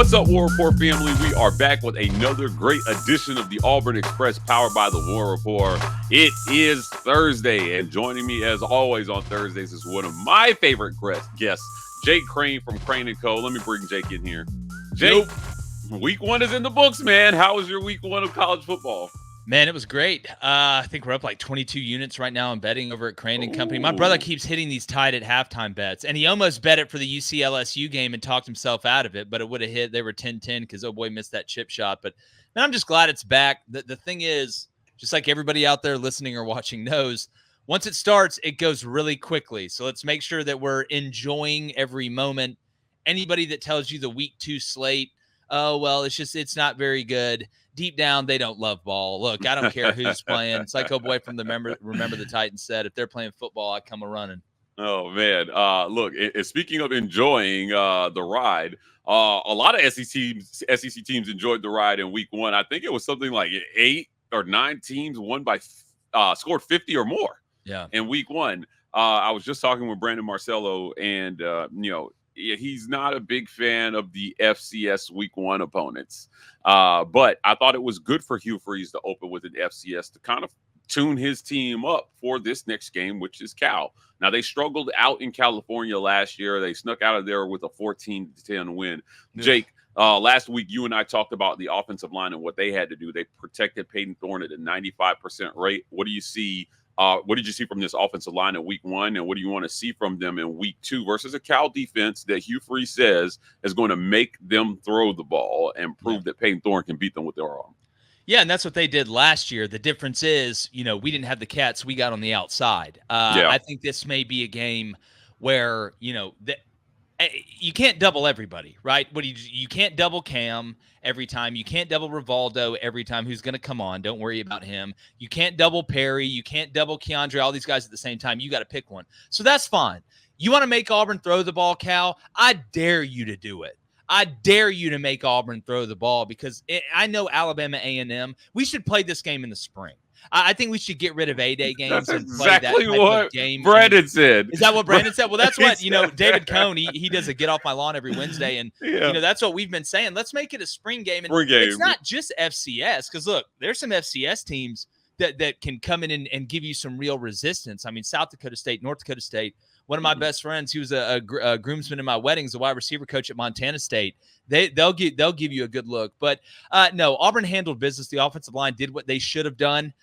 What's up, War Report family? We are back with another great edition of the Auburn Express powered by the War Report. It is Thursday, and joining me as always on Thursdays is one of my favorite guests, Jake Crain from Crain and Co. Let me bring Jake in here. Jake, week one is in the books, man. How was your week one of college football? Man, it was great. I think we're up like 22 units right now in betting over at Crain and Company. My brother keeps hitting these tied at halftime bets, and he almost bet it for the UC-LSU game and talked himself out of it, but it would have hit. They were 10-10 because oh boy missed that chip shot. But man, I'm just glad it's back. The thing is, just like everybody out there listening or watching knows, once it starts, it goes really quickly. So let's make sure that we're enjoying every moment. Anybody that tells you the week 2 slate, oh, well, it's not very good. Deep down, they don't love ball. Look, I don't care who's playing. It's like, oh boy, from the Remember the Titans said, if they're playing football, I come a-running. Oh, man. Look, speaking of enjoying the ride, a lot of SEC teams enjoyed the ride in week one. I think it was something like 8 or 9 teams scored 50 or more in week one. I was just talking with Brandon Marcello, and, he's not a big fan of the FCS week one opponents. But I thought it was good for Hugh Freeze to open with an FCS to kind of tune his team up for this next game, which is Cal. Now, they struggled out in California last year. They snuck out of there with a 14-10 win. Yeah. Jake, last week, you and I talked about the offensive line and what they had to do. They protected Payton Thorne at a 95% rate. What do you see? What did you see from this offensive line in week one, and what do you want to see from them in week 2 versus a Cal defense that Hugh Freeze says is going to make them throw the ball and prove that Payton Thorne can beat them with their arm? Yeah, and that's what they did last year. The difference is, we didn't have the cats. We got on the outside. I think this may be a game where, you can't double everybody, right? You can't double Cam every time. You can't double Rivaldo every time, who's going to come on. Don't worry about him. You can't double Perry. You can't double Keandre, all these guys at the same time. You got to pick one. So that's fine. You want to make Auburn throw the ball, Cal? I dare you to do it. I dare you to make Auburn throw the ball because I know Alabama A&M. We should play this game in the spring. I think we should get rid of A-Day games and play exactly that what game. Brandon said. Is that what Brandon said? Well, that's what, David Cohn, he does a get off my lawn every Wednesday. And, that's what we've been saying. Let's make it a spring game. And it's not just FCS because, look, there's some FCS teams that can come in and give you some real resistance. I mean, South Dakota State, North Dakota State. One of my best friends, he was a groomsman in my weddings, a wide receiver coach at Montana State. They'll give you a good look. But no, Auburn handled business. The offensive line did what they should have done.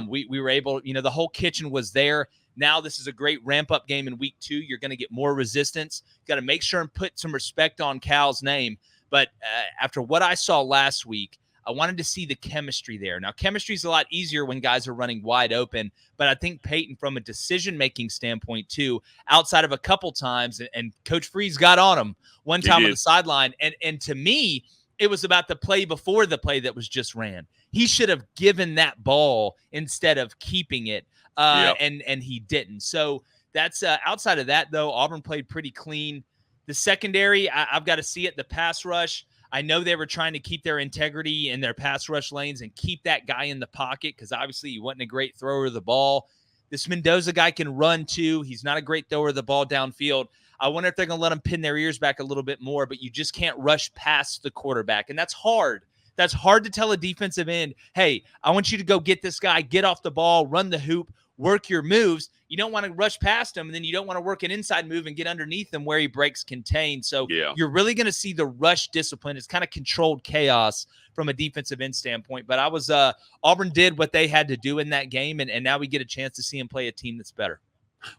We were able, the whole kitchen was there. Now this is a great ramp-up game in week 2. You're going to get more resistance. Got to make sure and put some respect on Cal's name. But after what I saw last week, I wanted to see the chemistry there. Now, chemistry is a lot easier when guys are running wide open, but I think Payton, from a decision-making standpoint, too, outside of a couple times, and Coach Freeze got on him one time on the sideline, and to me, it was about the play before the play that was just ran. He should have given that ball instead of keeping it, and he didn't. So that's outside of that, though, Auburn played pretty clean. The secondary, I've got to see it. The pass rush, I know they were trying to keep their integrity in their pass rush lanes and keep that guy in the pocket because obviously he wasn't a great thrower of the ball. This Mendoza guy can run too. He's not a great thrower of the ball downfield. I wonder if they're going to let him pin their ears back a little bit more, but you just can't rush past the quarterback, and that's hard. That's hard to tell a defensive end, hey, I want you to go get this guy, get off the ball, run the hoop, work your moves. You don't want to rush past him, and then you don't want to work an inside move and get underneath him where he breaks contain. So you're really going to see the rush discipline. It's kind of controlled chaos from a defensive end standpoint. But Auburn did what they had to do in that game, and now we get a chance to see him play a team that's better.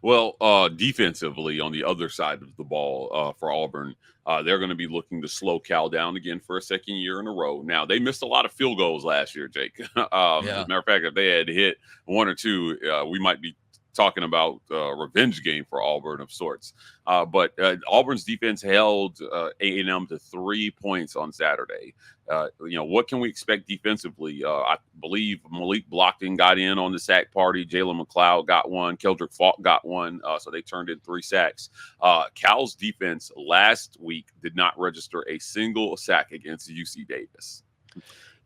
Well, defensively on the other side of the ball for Auburn, they're going to be looking to slow Cal down again for a second year in a row. Now, they missed a lot of field goals last year, Jake. As a matter of fact, if they had hit 1 or 2, we might be talking about a revenge game for Auburn of sorts. But Auburn's defense held A&M to 3 points on Saturday. What can we expect defensively? I believe Malik Blockton got in on the sack party. Jalen McLeod got one. Keldrick Falk got one. So they turned in 3 sacks. Cal's defense last week did not register a single sack against UC Davis.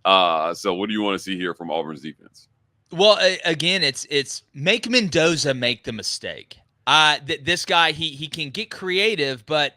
So what do you want to see here from Auburn's defense? Well, again, it's make Mendoza make the mistake. This guy, he can get creative, but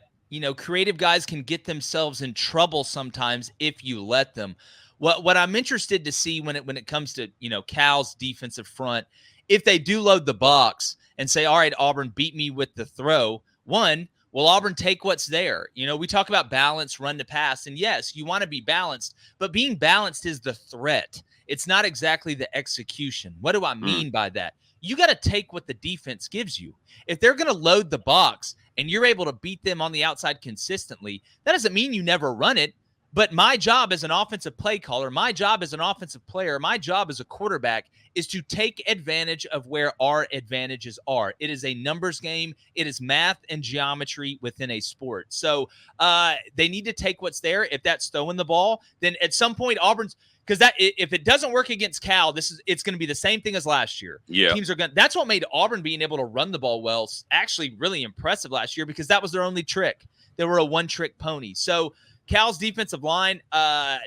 creative guys can get themselves in trouble sometimes if you let them. What I'm interested to see when it comes to, Cal's defensive front, if they do load the box and say, all right, Auburn, beat me with the throw. One, will Auburn take what's there? We talk about balance, run to pass. And yes, you want to be balanced, but being balanced is the threat. It's not exactly the execution. What do I mean by that? You got to take what the defense gives you. If they're going to load the box and you're able to beat them on the outside consistently, that doesn't mean you never run it. But my job as an offensive play caller, my job as an offensive player, my job as a quarterback is to take advantage of where our advantages are. It is a numbers game. It is math and geometry within a sport. So they need to take what's there. If that's throwing the ball, then at some point Auburn's – because that if it doesn't work against Cal, it's going to be the same thing as last year. Yeah, teams are going. That's what made Auburn being able to run the ball well actually really impressive last year, because that was their only trick. They were a one-trick pony. So Cal's defensive line,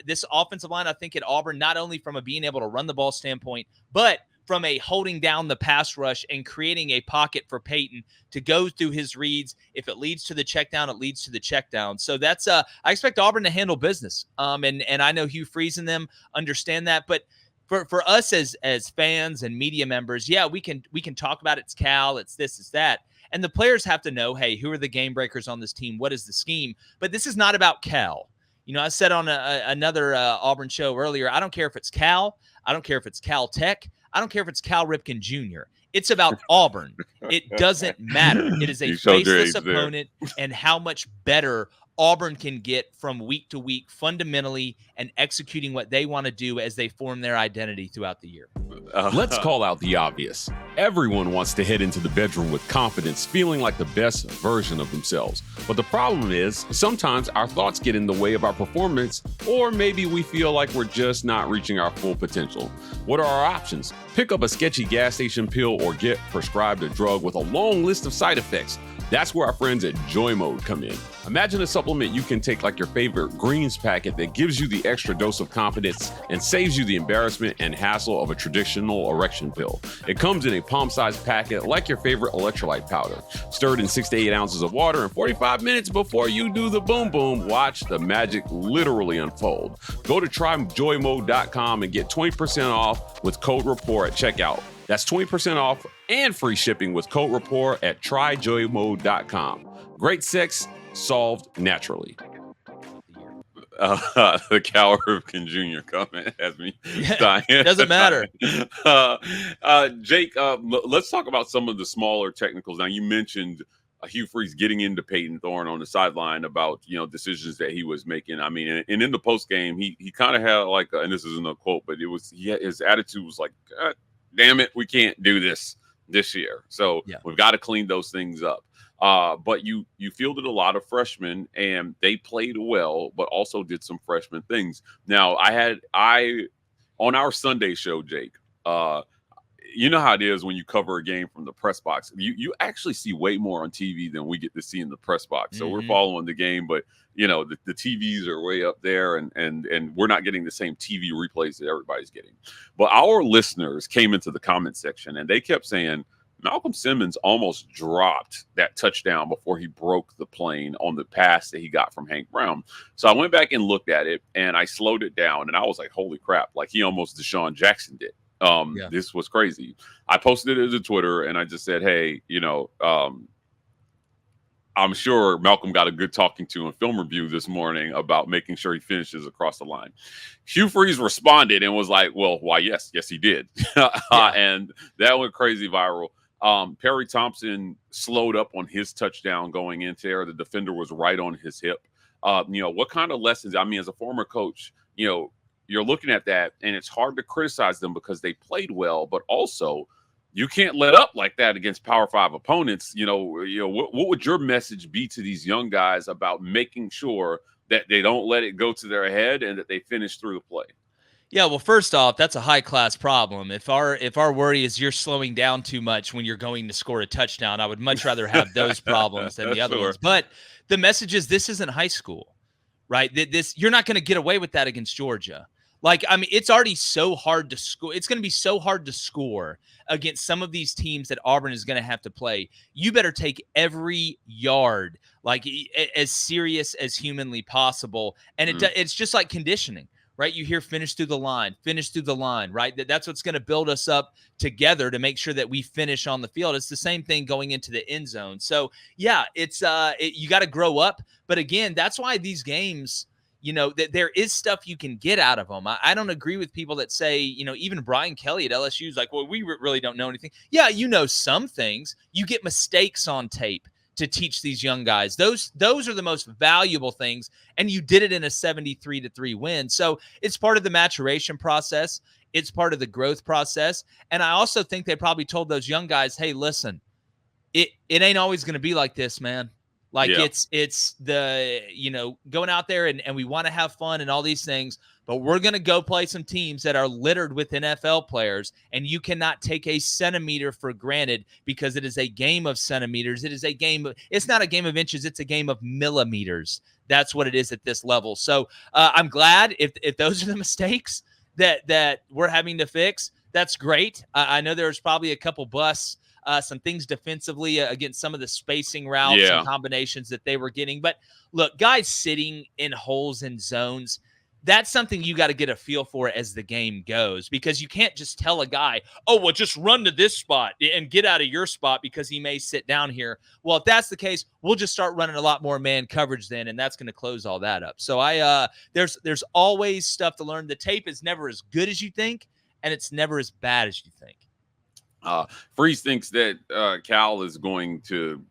this offensive line, I think at Auburn, not only from a being able to run the ball standpoint, but from a holding down the pass rush and creating a pocket for Payton to go through his reads. If it leads to the check down, it leads to the check down. So that's I expect Auburn to handle business. And I know Hugh Freeze and them understand that. But for us as fans and media members, yeah, we can talk about it's Cal, it's this, it's that. And the players have to know, hey, who are the game breakers on this team? What is the scheme? But this is not about Cal. I said on another Auburn show earlier, I don't care if it's Cal. I don't care if it's Cal Tech. I don't care if it's Cal Ripken Jr. It's about Auburn. It doesn't matter. It is a faceless opponent, and how much better Auburn can get from week to week fundamentally and executing what they want to do as they form their identity throughout the year. Let's call out the obvious. Everyone wants to head into the bedroom with confidence, feeling like the best version of themselves. But the problem is, sometimes our thoughts get in the way of our performance, or maybe we feel like we're just not reaching our full potential. What are our options? Pick up a sketchy gas station pill or get prescribed a drug with a long list of side effects. That's where our friends at Joy Mode come in. Imagine a supplement you can take like your favorite greens packet that gives you the extra dose of confidence and saves you the embarrassment and hassle of a traditional erection pill. It comes in a palm-sized packet like your favorite electrolyte powder. Stirred in 6 to 8 ounces of water, and 45 minutes before you do the boom boom, watch the magic literally unfold. Go to tryjoymode.com and get 20% off with code REPORT at checkout. That's 20% off and free shipping with code REPORT at tryjoymode.com. Great sex solved naturally. The Cal Ripken Jr. comment has me dying. Doesn't matter. Jake, let's talk about some of the smaller technicals. Now, you mentioned Hugh Freeze getting into Payton Thorne on the sideline about, decisions that he was making. I mean, and in the post game, he kind of had like, and this isn't a quote, but his attitude was like, damn it, we can't do this year. So we've got to clean those things up. But you fielded a lot of freshmen, and they played well, but also did some freshman things. Now, on our Sunday show, Jake, you know how it is when you cover a game from the press box. You actually see way more on TV than we get to see in the press box. So we're following the game, but the TVs are way up there, and we're not getting the same TV replays that everybody's getting. But our listeners came into the comment section, and they kept saying Malcolm Simmons almost dropped that touchdown before he broke the plane on the pass that he got from Hank Brown. So I went back and looked at it, and I slowed it down, and I was like, holy crap, like he almost Deshaun Jackson did. This was crazy. I posted it to Twitter, and I just said, hey, I'm sure Malcolm got a good talking to in film review this morning about making sure he finishes across the line. Hugh Freeze responded and was like, well, why, yes, he did. And that went crazy viral. Perry Thompson slowed up on his touchdown going into there. The defender was right on his hip. What kind of lessons? I mean, as a former coach, you're looking at that, and it's hard to criticize them because they played well, but also you can't let up like that against Power 5 opponents. What would your message be to these young guys about making sure that they don't let it go to their head and that they finish through the play? Yeah, well, first off, that's a high-class problem. If our worry is you're slowing down too much when you're going to score a touchdown, I would much rather have those problems than the other ones. But the message is this isn't high school, right? You're not going to get away with that against Georgia. Like, I mean, it's already so hard to score. It's going to be so hard to score against some of these teams that Auburn is going to have to play. You better take every yard like as serious as humanly possible. And it's just like conditioning, right? You hear finish through the line, right? That's what's going to build us up together to make sure that we finish on the field. It's the same thing going into the end zone. So yeah, you got to grow up. But again, that's why these games, that there is stuff you can get out of them. I don't agree with people that say, even Brian Kelly at LSU is like, well, we really don't know anything. Yeah, some things. You get mistakes on tape to teach these young guys. Those are the most valuable things, and you did it in a 73-3 win. So it's part of the maturation process. It's part of the growth process. And I also think they probably told those young guys, hey, listen, it ain't always going to be like this, man. Like it's the, going out there and we want to have fun and all these things, but we're going to go play some teams that are littered with NFL players, and you cannot take a centimeter for granted because it is a game of centimeters. It's not a game of inches. It's a game of millimeters. That's what it is at this level. So I'm glad if those are the mistakes that we're having to fix, that's great. I know there's probably a couple busts. Some things defensively against some of the spacing routes and combinations that they were getting. But look, guys sitting in holes and zones, that's something you got to get a feel for as the game goes, because you can't just tell a guy, oh, well, just run to this spot and get out of your spot because he may sit down here. Well, if that's the case, we'll just start running a lot more man coverage then, and that's going to close all that up. So there's always stuff to learn. The tape is never as good as you think, and it's never as bad as you think. Freeze thinks that Cal is going to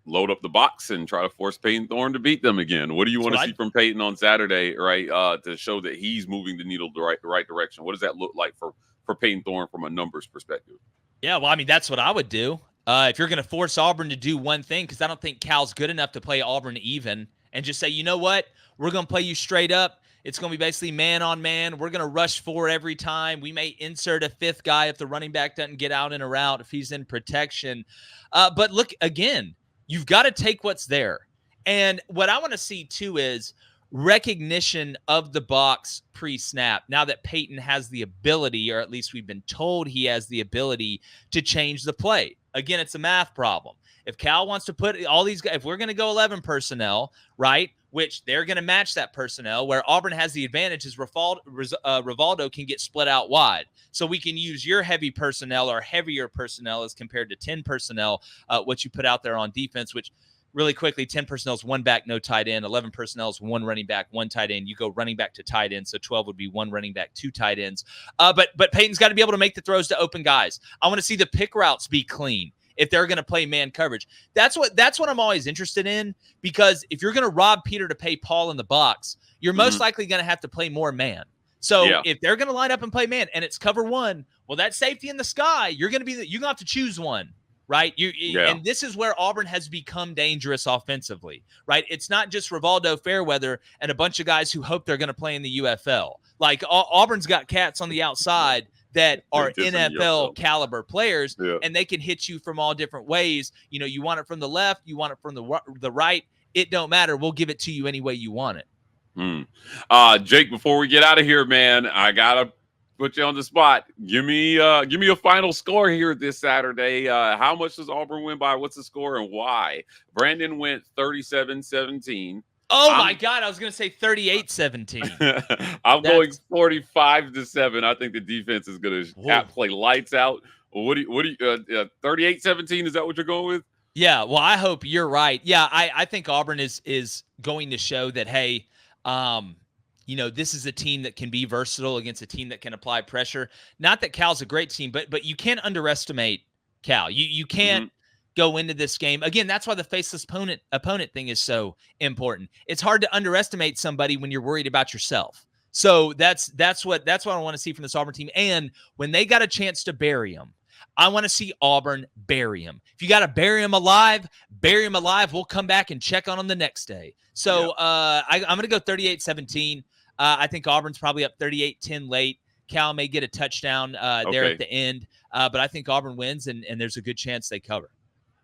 load up the box and try to force Payton Thorne to beat them again. What do you want to see from Payton on Saturday, right, to show that he's moving the needle the right direction? What does that look like for Payton Thorne from a numbers perspective? Yeah, well, I mean, that's what I would do. If you're going to force Auburn to do one thing, because I don't think Cal's good enough to play Auburn even, and just say, you know what, we're going to play you straight up. It's going to be basically man on man. We're going to rush 4 every time. We may insert a 5th guy if the running back doesn't get out in a route, if he's in protection. But look, again, you've got to take what's there. And what I want to see, too, is recognition of the box pre-snap. Now that Payton has the ability, or at least we've been told he has the ability to change the play. Again, it's a math problem. If Cal wants to put all these guys, if we're going to go 11 personnel, right, which they're going to match that personnel, where Auburn has the advantage is Rivaldo can get split out wide. So we can use your heavy personnel or heavier personnel as compared to 10 personnel, what you put out there on defense, which really quickly, 10 personnel is 1 back, no tight end. 11 personnel is 1 running back, 1 tight end. You go running back to tight end, so 12 would be 1 running back, 2 tight ends. But Payton's got to be able to make the throws to open guys. I want to see the pick routes be clean if they're going to play man coverage. That's what I'm always interested in, because if you're going to rob Peter to pay Paul in the box, you're most likely going to have to play more man. So if they're going to line up and play man and it's cover 1, well, that safety in the sky, you're going to have to choose one. Right. And this is where Auburn has become dangerous offensively. Right. It's not just Rivaldo Fairweather and a bunch of guys who hope they're going to play in the UFL. Like Auburn's got cats on the outside that are NFL caliber players, and they can hit you from all different ways. You want it from the left, you want it from the right. It don't matter. We'll give it to you any way you want it. Jake, before we get out of here, man, I gotta put you on the spot. Give me a final score here this Saturday. How much does Auburn win by? What's the score and why? Brandon went 37-17. Oh, my God. I was going to say 38-17. I'm going 45-7. I think the defense is going to play lights out. What do you 38-17? Is that what you're going with? Yeah. Well, I hope you're right. Yeah. I think Auburn is going to show that, hey, this is a team that can be versatile against a team that can apply pressure. Not that Cal's a great team, but you can't underestimate Cal. You can't go into this game. Again, that's why the faceless opponent thing is so important. It's hard to underestimate somebody when you're worried about yourself. So that's what I want to see from this Auburn team. And when they got a chance to bury them, I want to see Auburn bury him. If you got to bury him alive. We'll come back and check on him the next day. So I'm going to go 38-17. I think Auburn's probably up 38-10 late. Cal may get a touchdown there at the end. But I think Auburn wins, and there's a good chance they cover.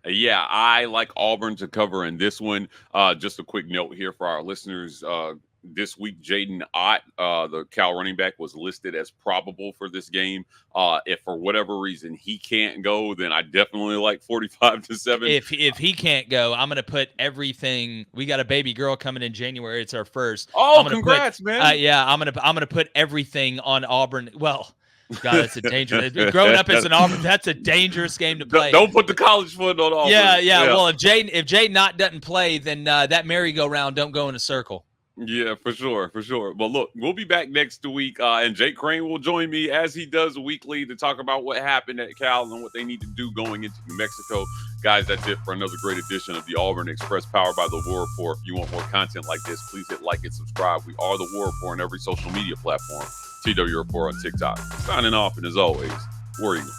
Yeah, I like Auburn to cover in this one. Just a quick note here for our listeners. this week, Jaden Ott, the Cal running back, was listed as probable for this game. If for whatever reason he can't go, then I definitely like 45-7. If he can't go, I'm going to put everything. We got a baby girl coming in January. It's our first. Oh, congrats, man! Yeah, I'm gonna put everything on Auburn. Well, God, that's a dangerous. Growing up as an Auburn, that's a dangerous game to play. Don't put the college foot on Auburn. Yeah. Well, if Jaden Knott doesn't play, then that merry-go-round don't go in a circle. Yeah, for sure. But look, we'll be back next week, and Jake Crain will join me as he does weekly to talk about what happened at Cal and what they need to do going into New Mexico. Guys, that's it for another great edition of the Auburn Express, powered by the War Report. If you want more content like this, please hit like and subscribe. We are the War Report on every social media platform. TW Report on TikTok. Signing off, and as always, War Eagle.